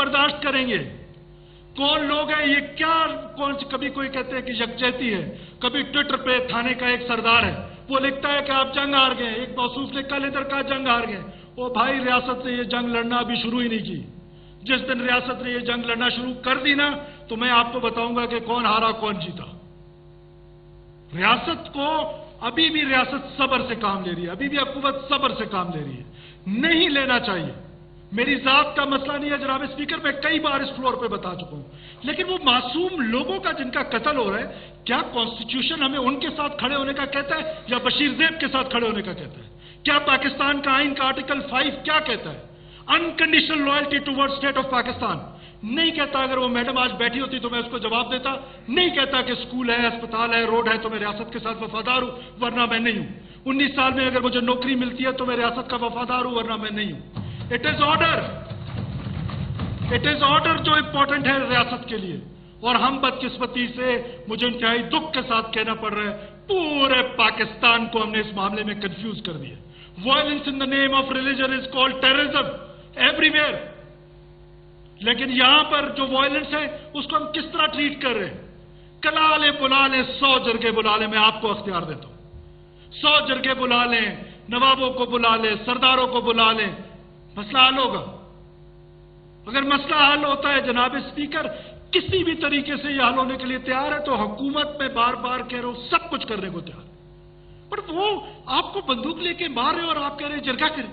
बर्दाश्त करेंगे? कौन लोग हैं ये? क्या कभी कोई कहते हैं कि यकजहती है, कभी ट्विटर पे थाने का एक सरदार है, वो लिखता है कि आप जंग हार गए, एक मौसूफ ने कल इधर कहा जंग हार गए। ओ भाई, रियासत ने ये जंग लड़ना अभी शुरू ही नहीं की। जिस दिन रियासत ने ये जंग लड़ना शुरू कर दी ना, तो मैं आपको बताऊंगा कि कौन हारा कौन जीता। रियासत को अभी भी रियासत सब्र से काम ले रही है, अभी भी हुकूमत सब्र से काम ले रही है, नहीं लेना चाहिए। मेरी जात का मसला नहीं है जनाब स्पीकर, मैं कई बार इस फ्लोर पे बता चुका हूं, लेकिन वो मासूम लोगों का जिनका कत्ल हो रहा है, क्या कॉन्स्टिट्यूशन हमें उनके साथ खड़े होने का कहता है या बशीर ज़ेब के साथ खड़े होने का कहता है? क्या पाकिस्तान का आइन का आर्टिकल 5 क्या कहता है? Unconditional loyalty towards state of Pakistan नहीं कहता। अगर वो मैडम आज बैठी होती तो मैं उसको जवाब देता। नहीं कहता कि स्कूल है, अस्पताल है, रोड है तो मैं रियासत के साथ वफादार हूं, वरना मैं नहीं हूं। 19 साल में अगर मुझे नौकरी मिलती है तो मैं रियासत का वफादार हूं, वरना मैं नहीं हूं। इट इज ऑर्डर जो इंपॉर्टेंट है रियासत के लिए। और हम बदकिस्मती से, मुझे इंतहाई दुख के साथ कहना पड़ रहा है, पूरे पाकिस्तान को हमने इस मामले में कंफ्यूज कर दिया। Violence in the name of religion is called terrorism everywhere. लेकिन यहां पर जो वायलेंस है उसको हम किस तरह ट्रीट कर रहे हैं? कला ले बुला लें, 100 जरगे बुला लें, मैं आपको अख्तियार देता हूं। 100 जरगे बुला लें, नवाबों को बुला लें, सरदारों को बुला लें, मसला हल होगा। अगर मसला हल होता है जनाब स्पीकर, किसी भी तरीके से यह हल होने के लिए तैयार है, तो हुकूमत में बार बार कह रहा हूं सब कुछ करने को तैयार। पर वो आपको बंदूक लेके मार रहे हो और आप कह रहे हैं जरगा करें।